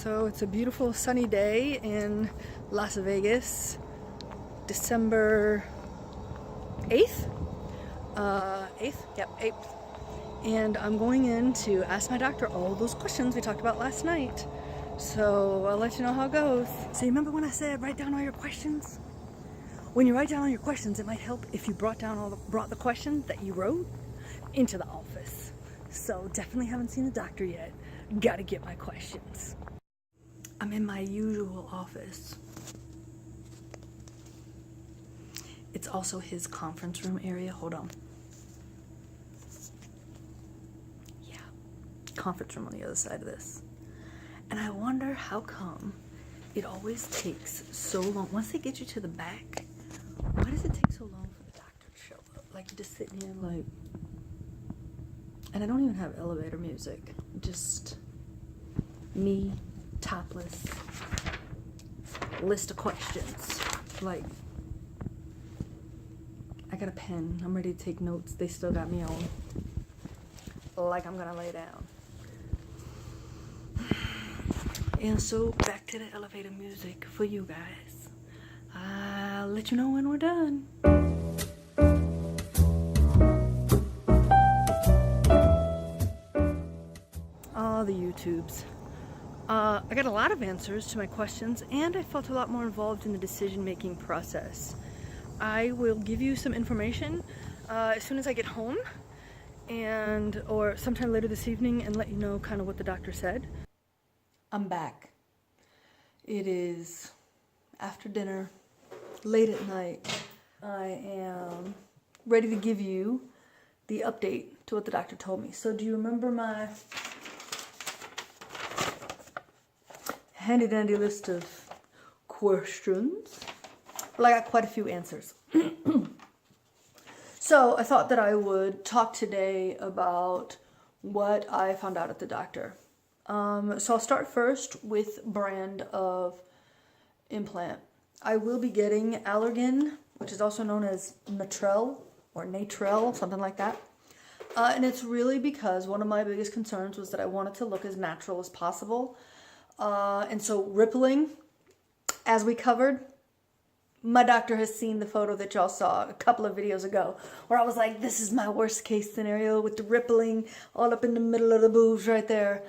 So it's a beautiful sunny day in Las Vegas, December 8th? 8th? Yep, 8th. And I'm going in to ask my doctor all those questions we talked about last night. So I'll let you know how it goes. So you remember when I said write down all your questions? When you write down all your questions, it might help if you brought the questions that you wrote into the office. So definitely haven't seen the doctor yet. Gotta get my questions. I'm in my usual office. It's also his conference room area. Hold on. Yeah, conference room on the other side of this. And I wonder how come it always takes so long. Once they get you to the back, why does it take so long for the doctor to show up? Like, you're just sitting here like, and I don't even have elevator music. Just me, topless, list of questions. Like, I got a pen. I'm ready to take notes. They still got me on. Like I'm gonna lay down. And so back to the elevator music for you guys. I'll let you know when we're done. Oh, the YouTubes. I got a lot of answers to my questions, and I felt a lot more involved in the decision-making process. I will give you some information as soon as I get home, or sometime later this evening, and let you know kind of what the doctor said. I'm back. It is after dinner, late at night. I am ready to give you the update to what the doctor told me. So do you remember my handy dandy list of questions? Well, I got quite a few answers. So I thought that I would talk today about what I found out at the doctor. So I'll start first with brand of implant. I will be getting Allergan, which is also known as Natrel or Natrel, something like that. And it's really because one of my biggest concerns was that I wanted to look as natural as possible. And so rippling, as we covered, my doctor has seen the photo that y'all saw a couple of videos ago where I was like, this is my worst case scenario with the rippling all up in the middle of the boobs right there.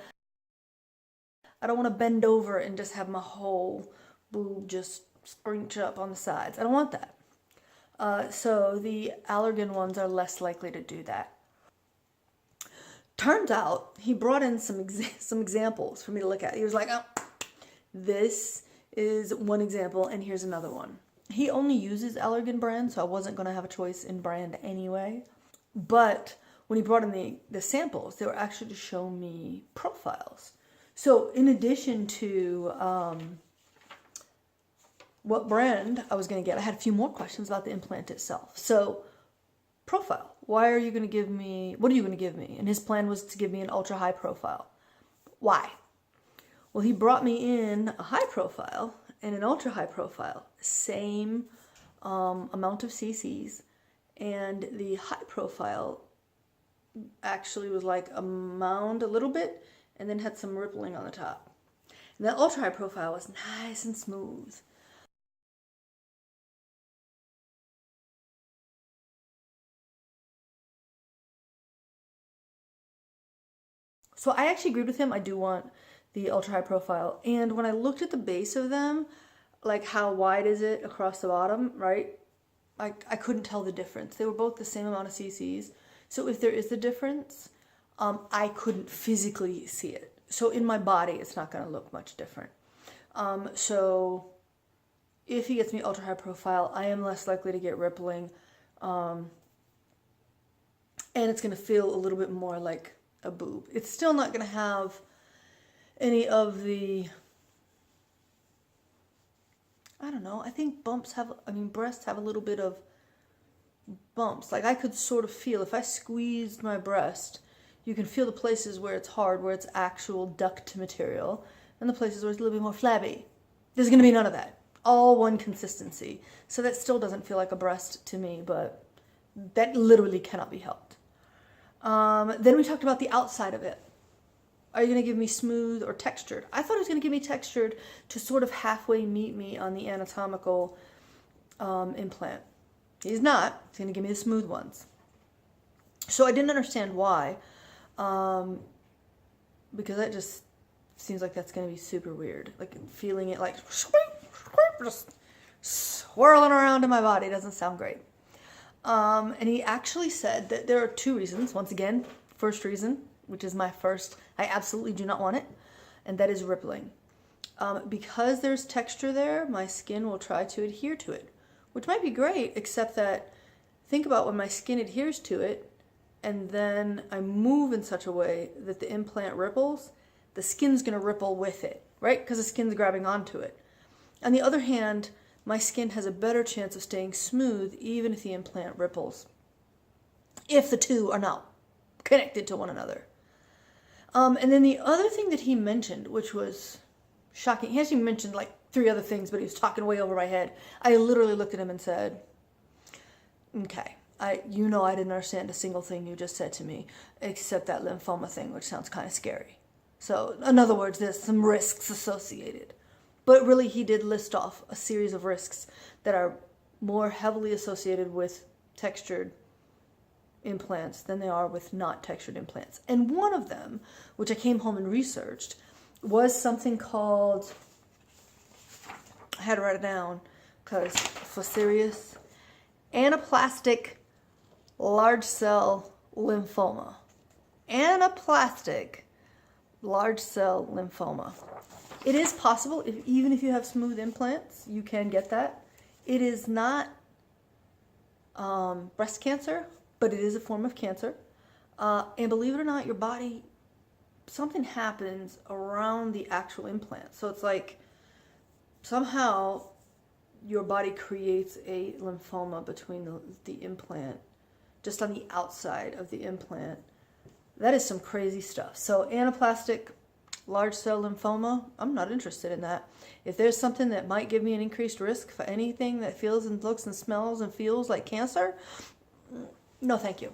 I don't want to bend over and just have my whole boob just scrunch up on the sides. I don't want that. So the Allergan ones are less likely to do that. Turns out he brought in some examples for me to look at. He was like, oh, this is one example and here's another one. He only uses Allergan brand, so I wasn't going to have a choice in brand anyway. But when he brought in the samples, they were actually to show me profiles. So in addition to what brand I was going to get, I had a few more questions about the implant itself. So profile. Why are you going to give me, what are you going to give me? And his plan was to give me an ultra high profile. Why? Well, he brought me in a high profile and an ultra high profile. Same amount of cc's. And the high profile actually was like a mound a little bit and then had some rippling on the top. And the ultra high profile was nice and smooth. So I actually agreed with him. I do want the ultra high profile. And when I looked at the base of them, like how wide is it across the bottom, right? I couldn't tell the difference. They were both the same amount of cc's. So if there is a difference, I couldn't physically see it. So in my body, it's not going to look much different. So if he gets me ultra high profile, I am less likely to get rippling. And it's going to feel a little bit more like a boob. It's still not going to have any of the, I don't know, I think breasts have a little bit of bumps. Like I could sort of feel, if I squeezed my breast, you can feel the places where it's hard, where it's actual duct material, and the places where it's a little bit more flabby. There's going to be none of that. All one consistency. So that still doesn't feel like a breast to me, but that literally cannot be helped. Then we talked about the outside of it. Are you going to give me smooth or textured? I thought he was going to give me textured to sort of halfway meet me on the anatomical implant. He's not. He's going to give me the smooth ones. So I didn't understand why, because that just seems like that's going to be super weird. Like feeling it like just swirling around in my body doesn't sound great. And he actually said that there are two reasons. Once again, first reason, which is my first, I absolutely do not want it, and that is rippling. Because there's texture there, my skin will try to adhere to it, which might be great, except that think about when my skin adheres to it, and then I move in such a way that the implant ripples, the skin's going to ripple with it, right? Because the skin's grabbing onto it. On the other hand, my skin has a better chance of staying smooth even if the implant ripples, if the two are not connected to one another. And then the other thing that he mentioned, which was shocking, he actually mentioned like 3 other things, but he was talking way over my head. I literally looked at him and said, okay, I didn't understand a single thing you just said to me, except that lymphoma thing, which sounds kind of scary. So in other words, there's some risks associated. But really, he did list off a series of risks that are more heavily associated with textured implants than they are with not textured implants. And one of them, which I came home and researched, was something called, I had to write it down because for serious, anaplastic large cell lymphoma. Anaplastic large cell lymphoma. It is possible, even if you have smooth implants, you can get that. It is not breast cancer, but it is a form of cancer. And believe it or not, your body, something happens around the actual implant. So it's like somehow your body creates a lymphoma between the implant, just on the outside of the implant. That is some crazy stuff. So anaplastic large cell lymphoma, I'm not interested in that. If there's something that might give me an increased risk for anything that feels and looks and smells and feels like cancer, no thank you.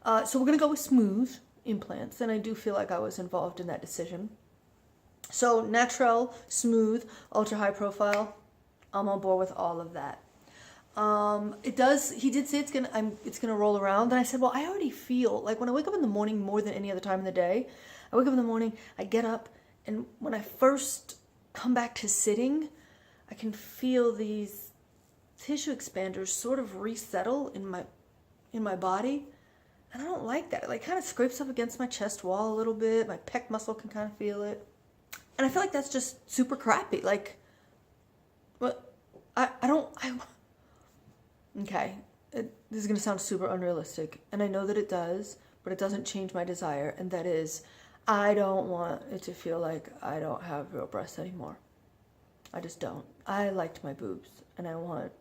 So we're going to go with smooth implants, and I do feel like I was involved in that decision. So natural, smooth, ultra high profile, I'm on board with all of that. He did say it's gonna roll around, and I said, well, I already feel like when I wake up in the morning more than any other time in the day, I wake up in the morning, I get up, and when I first come back to sitting, I can feel these tissue expanders sort of resettle in my body, and I don't like that. It like kind of scrapes up against my chest wall a little bit. My pec muscle can kind of feel it, and I feel like that's just super crappy. Like, what? Okay, this is going to sound super unrealistic, and I know that it does, but it doesn't change my desire, and that is, I don't want it to feel like I don't have real breasts anymore. I just don't. I liked my boobs, and I want,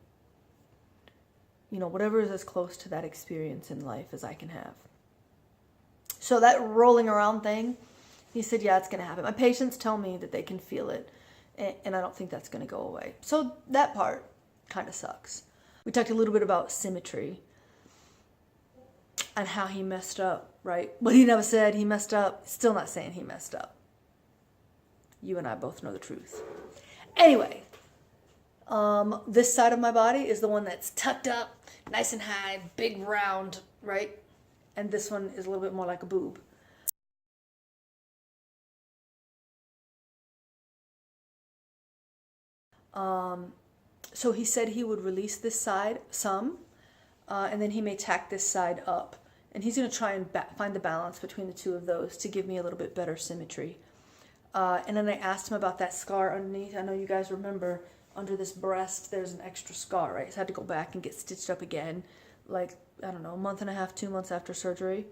whatever is as close to that experience in life as I can have. So that rolling around thing, he said, yeah, it's going to happen. My patients tell me that they can feel it, and I don't think that's going to go away. So that part kind of sucks. We talked a little bit about symmetry and how he messed up, right? But he never said he messed up. Still not saying he messed up. You and I both know the truth. Anyway, this side of my body is the one that's tucked up, nice and high, big round, right? And this one is a little bit more like a boob. So he said he would release this side some, and then he may tack this side up. And he's going to try and find the balance between the two of those to give me a little bit better symmetry. And then I asked him about that scar underneath. I know you guys remember under this breast there's an extra scar, right? So I had to go back and get stitched up again, like, I don't know, a month and a half, 2 months after surgery.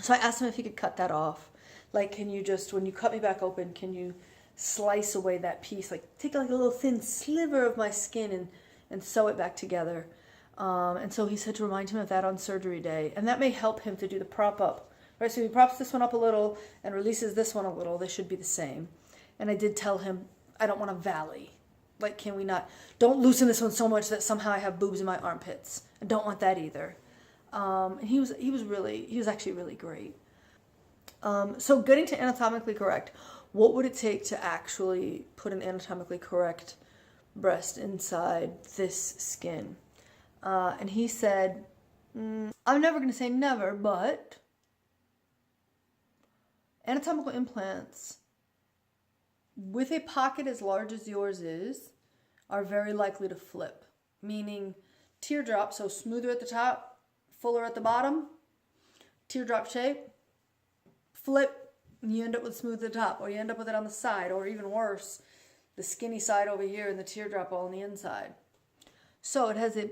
So I asked him if he could cut that off. Like, can you just, when you cut me back open, can you slice away that piece, like take like a little thin sliver of my skin and sew it back together. And so he said to remind him of that on surgery day, and that may help him to do the prop up, right? So he props this one up a little and releases this one a little. They should be the same. And I did tell him, I don't want a valley. Like, can we not, don't loosen this one so much that somehow I have boobs in my armpits. I don't want that either. And he was actually really great. So getting to anatomically correct, what would it take to actually put an anatomically correct breast inside this skin? And he said, I'm never going to say never, but anatomical implants with a pocket as large as yours is are very likely to flip, meaning teardrop, so smoother at the top, fuller at the bottom, teardrop shape, flip, and you end up with smooth at the top, or you end up with it on the side, or even worse, the skinny side over here and the teardrop all on the inside. So it has a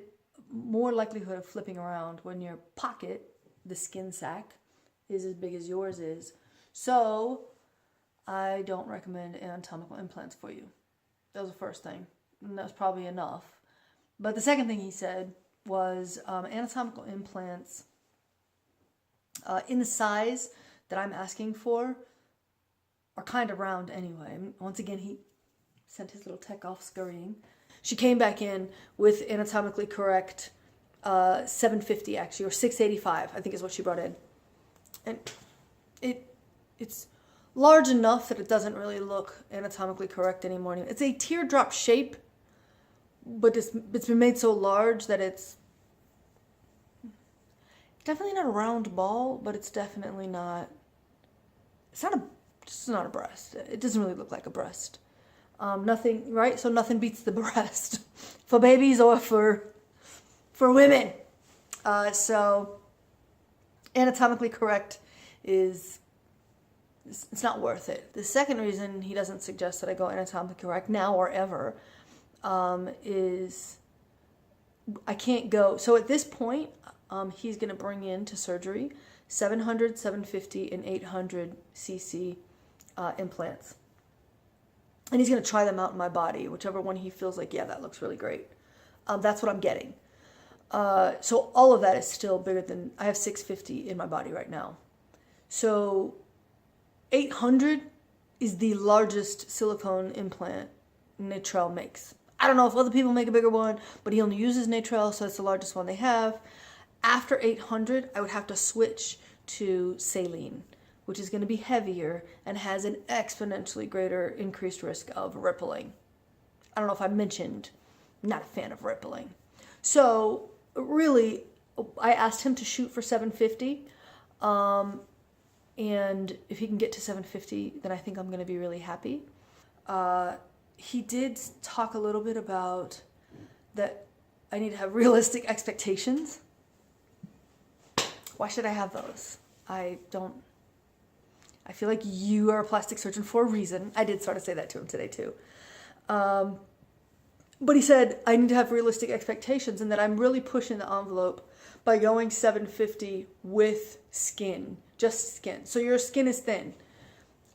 more likelihood of flipping around when your pocket, the skin sac, is as big as yours is. So I don't recommend anatomical implants for you. That was the first thing, and that was probably enough. But the second thing he said was anatomical implants in the size that I'm asking for are kind of round anyway. And once again, he sent his little tech off scurrying. She came back in with anatomically correct 750 actually, or 685, I think is what she brought in. And it's large enough that it doesn't really look anatomically correct anymore. It's a teardrop shape, but it's been made so large that it's definitely not a round ball, but it's definitely not, it's not a breast. It doesn't really look like a breast. Nothing, right? So nothing beats the breast for babies or for women. So anatomically correct it's not worth it. The second reason he doesn't suggest that I go anatomically correct now or ever is I can't go. So at this point, he's going to bring in to surgery 700, 750, and 800 cc implants. And he's going to try them out in my body, whichever one he feels like, yeah, that looks really great. That's what I'm getting. So all of that is still bigger than, I have 650 in my body right now. So 800 is the largest silicone implant Natrel makes. I don't know if other people make a bigger one, but he only uses Natrel, so it's the largest one they have. After 800, I would have to switch to saline, which is going to be heavier and has an exponentially greater increased risk of rippling. I don't know if I mentioned, I'm not a fan of rippling. So really, I asked him to shoot for 750. And if he can get to 750, then I think I'm going to be really happy. He did talk a little bit about that I need to have realistic expectations. Why should I have those? I feel like you are a plastic surgeon for a reason. I did sort of say that to him today too. But he said I need to have realistic expectations and that I'm really pushing the envelope by going 750 with skin, just skin. So your skin is thin,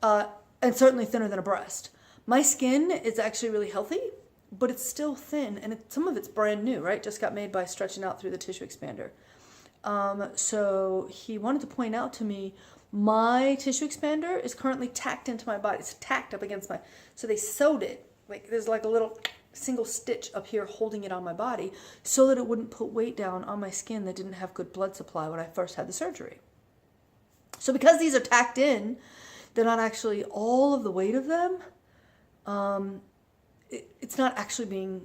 and certainly thinner than a breast. My skin is actually really healthy, but it's still thin, and some of it's brand new, right? Just got made by stretching out through the tissue expander. So he wanted to point out to me, my tissue expander is currently tacked into my body. It's tacked up against so they sewed it. Like there's like a little single stitch up here holding it on my body so that it wouldn't put weight down on my skin that didn't have good blood supply when I first had the surgery. So because these are tacked in, they're not actually all of the weight of them. It's not actually being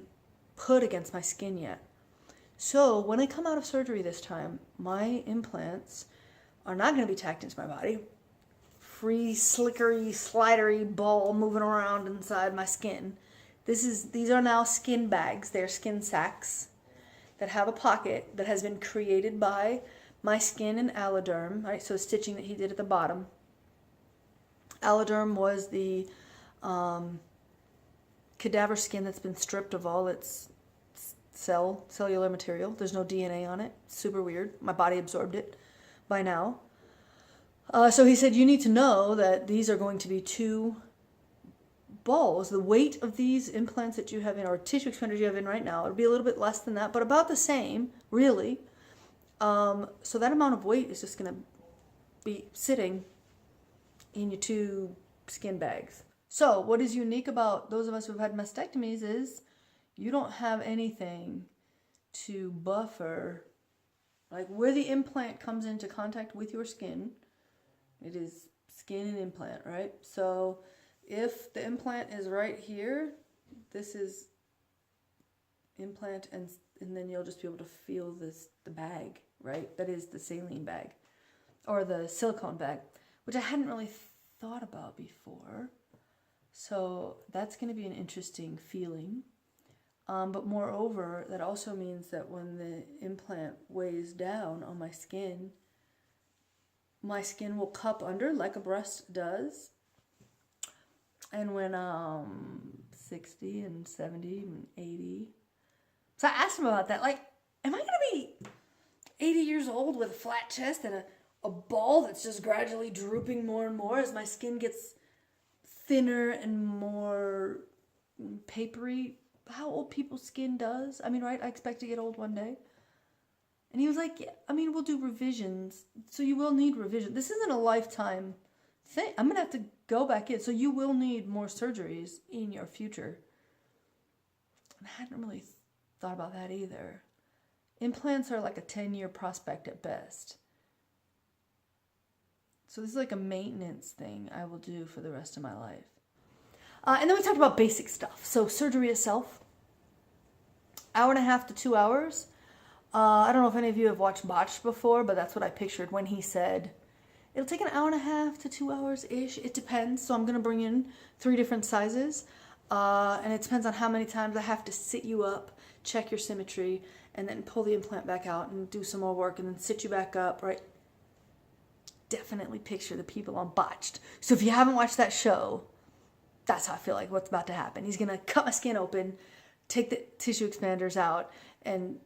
put against my skin yet. So when I come out of surgery this time, my implants are not going to be tacked into my body. Free, slickery, slidery ball moving around inside my skin. These are now skin bags. They're skin sacs that have a pocket that has been created by my skin and Alloderm, right? So stitching that he did at the bottom. Alloderm was the cadaver skin that's been stripped of all its cellular material. There's no DNA on it. Super weird. My body absorbed it by now. So he said, you need to know that these are going to be two balls. The weight of these implants that you have in, or tissue expanders you have in right now, it'll be a little bit less than that, but about the same, really. So that amount of weight is just going to be sitting in your two skin bags. So what is unique about those of us who've had mastectomies is you don't have anything to buffer, like where the implant comes into contact with your skin. It is skin and implant, right? So if the implant is right here, this is implant, and then you'll just be able to feel the bag, right? That is the saline bag or the silicone bag, which I hadn't really thought about before. So that's going to be an interesting feeling. But moreover, that also means that when the implant weighs down on my skin will cup under like a breast does. And when 60 and 70 and 80. So I asked him about that. Like, am I going to be 80 years old with a flat chest and a ball that's just gradually drooping more and more as my skin gets thinner and more papery? How old people's skin does. I mean, right? I expect to get old one day. And he was like, yeah, I mean, we'll do revisions. So you will need revision. This isn't a lifetime thing. I'm going to have to go back in. So you will need more surgeries in your future. And I hadn't really thought about that either. Implants are like a 10-year prospect at best. So this is like a maintenance thing I will do for the rest of my life. And then we talked about basic stuff. So surgery itself, 1.5 to 2 hours. I don't know if any of you have watched Botched before, but that's what I pictured when he said, it'll take 1.5 to 2 hours-ish. It depends. So I'm going to bring in 3 different sizes. And it depends on how many times I have to sit you up, check your symmetry, and then pull the implant back out and do some more work and then sit you back up, right? Definitely picture the people on Botched. So if you haven't watched that show, that's how I feel like what's about to happen. He's going to cut my skin open, take the tissue expanders out, and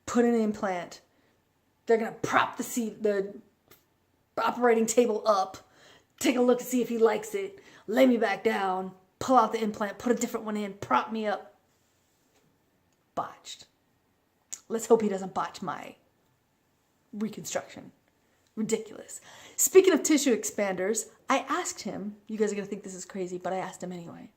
put in an implant. They're going to prop the operating table up, take a look to see if he likes it, lay me back down, pull out the implant, put a different one in, prop me up. Botched. Let's hope he doesn't botch my reconstruction. Ridiculous. Speaking of tissue expanders, I asked him, you guys are going to think this is crazy, but I asked him anyway.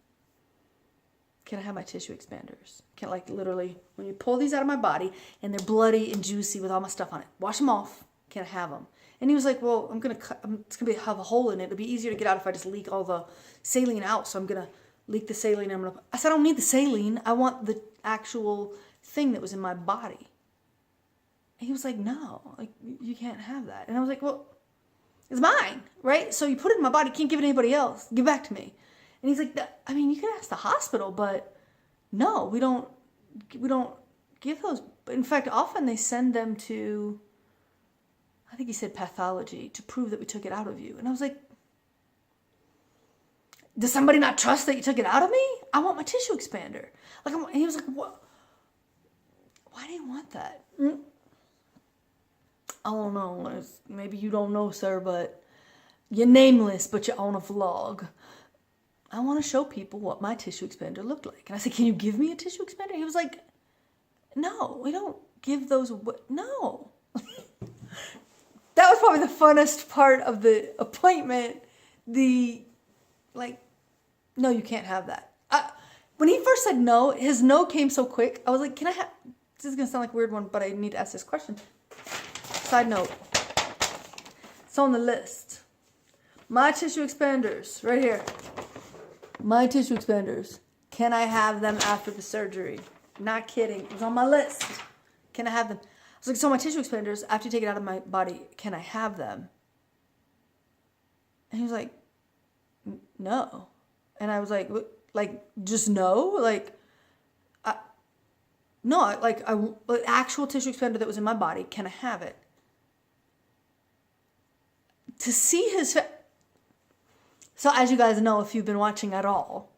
Can I have my tissue expanders? Can, like, literally, when you pull these out of my body and they're bloody and juicy with all my stuff on it, wash them off. Can I have them? And he was like, well, it's going to have a hole in it. It'll be easier to get out if I just leak all the saline out. So I'm going to leak the saline. I said, I don't need the saline. I want the actual thing that was in my body. And he was like, no, like, you can't have that. And I was like, well, it's mine, right? So you put it in my body, can't give it to anybody else. Give it back to me. And he's like, I mean, you can ask the hospital, but no, we don't give those. In fact, often they send them to, I think he said pathology, to prove that we took it out of you. And I was like, does somebody not trust that you took it out of me? I want my tissue expander. And he was like, what? Why do you want that? I don't know. Maybe you don't know, sir, but you're nameless, but you own a vlog. I want to show people what my tissue expander looked like. And I said, can you give me a tissue expander? He was like, no, we don't give those away. No. That was probably the funnest part of the appointment. No, you can't have that. When he first said no, his no came so quick. I was like, can I have, this is going to sound like a weird one, but I need to ask this question. Side note. It's on the list. My tissue expanders, right here. My tissue expanders. Can I have them after the surgery? Not kidding. It was on my list. Can I have them? I was like, so my tissue expanders, after you take it out of my body, can I have them? And he was like, no. And I was like, just no? Actual tissue expander that was in my body, can I have it? To see his So as you guys know, if you've been watching at all,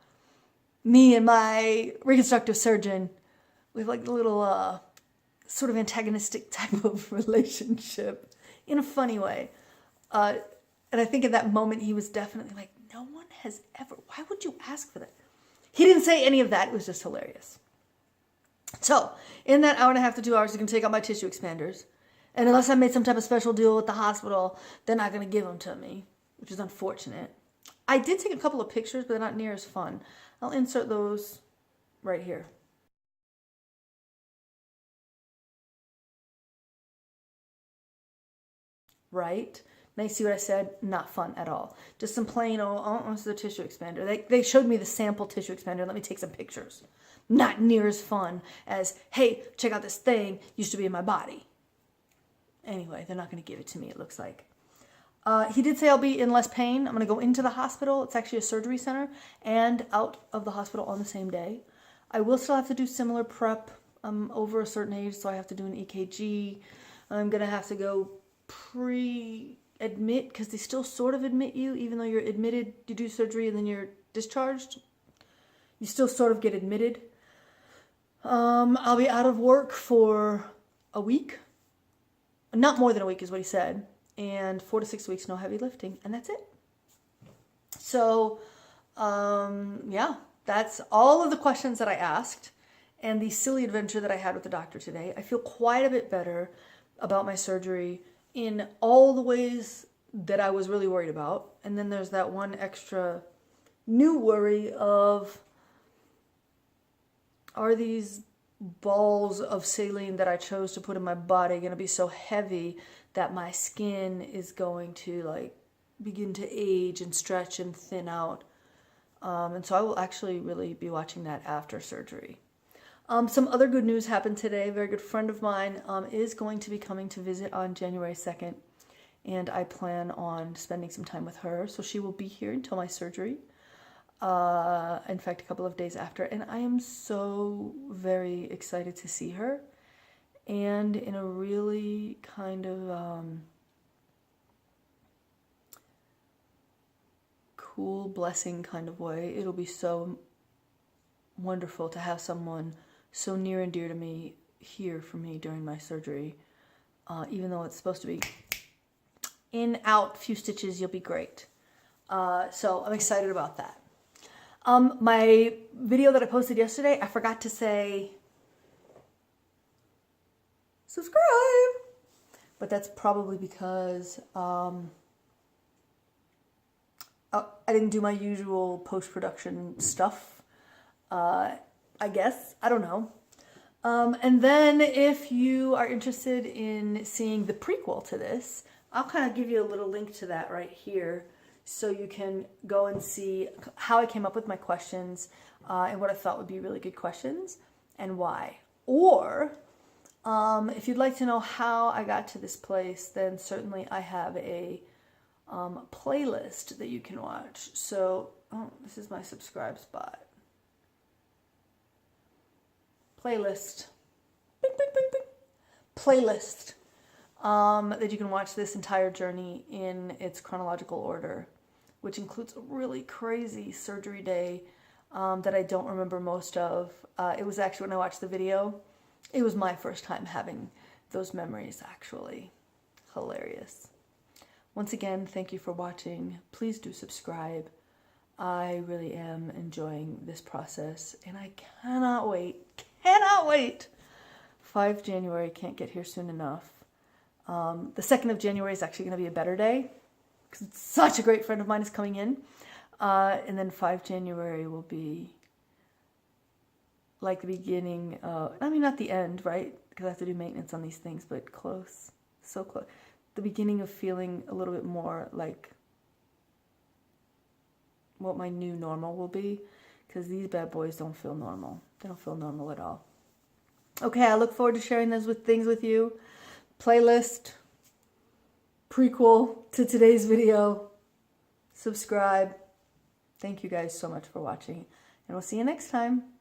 me and my reconstructive surgeon, we have like a little sort of antagonistic type of relationship in a funny way. And I think at that moment he was definitely like, no one has ever, why would you ask for that? He didn't say any of that. It was just hilarious. So in that 1.5 to 2 hours, you can take out my tissue expanders. And unless I made some type of special deal with the hospital, they're not going to give them to me, which is unfortunate. I did take a couple of pictures, but they're not near as fun. I'll insert those right here. Right? Now you see what I said? Not fun at all. Just some plain, this is a tissue expander. They showed me the sample tissue expander. Let me take some pictures. Not near as fun as, hey, check out this thing, used to be in my body. Anyway, they're not going to give it to me, it looks like. He did say I'll be in less pain. I'm going to go into the hospital. It's actually a surgery center, and out of the hospital on the same day. I will still have to do similar prep. I'm over a certain age, so I have to do an EKG. I'm going to have to go pre-admit, because they still sort of admit you, even though you're admitted, you do surgery, and then you're discharged. You still sort of get admitted. I'll be out of work for a week. Not more than a week is what he said. And 4 to 6 weeks, no heavy lifting. And that's it. So, yeah, that's all of the questions that I asked and the silly adventure that I had with the doctor today. I feel quite a bit better about my surgery in all the ways that I was really worried about. And then there's that one extra new worry of, are these balls of saline that I chose to put in my body going to be so heavy that my skin is going to like begin to age and stretch and thin out. And so I will actually really be watching that after surgery. Some other good news happened today. A very good friend of mine is going to be coming to visit on January 2nd. And I plan on spending some time with her. So she will be here until my surgery. In fact, a couple of days after. And I am so very excited to see her. And in a really kind of cool, blessing kind of way. It'll be so wonderful to have someone so near and dear to me here for me during my surgery. Even though it's supposed to be in, out, few stitches, you'll be great. So I'm excited about that. My video that I posted yesterday, I forgot to say subscribe, but that's probably because I didn't do my usual post-production stuff, I guess. I don't know. And then if you are interested in seeing the prequel to this, I'll kind of give you a little link to that right here so you can go and see how I came up with my questions and what I thought would be really good questions and why. Or if you'd like to know how I got to this place, then certainly I have a playlist that you can watch. So, this is my subscribe spot. Playlist. Bing, bing, bing, bing. Playlist. That you can watch this entire journey in its chronological order, which includes a really crazy surgery day that I don't remember most of. It was actually when I watched the video, it was my first time having those memories, actually. Hilarious. Once again, thank you for watching. Please do subscribe. I really am enjoying this process, and I cannot wait. 5 January, can't get here soon enough. The 2nd of January is actually going to be a better day, because such a great friend of mine is coming in. And then 5 January will be like the beginning, not the end, right? Because I have to do maintenance on these things, but close, so close. The beginning of feeling a little bit more like what my new normal will be, because these bad boys don't feel normal. They don't feel normal at all. Okay, I look forward to sharing things with you. Playlist, prequel to today's video, subscribe. Thank you guys so much for watching, and we'll see you next time.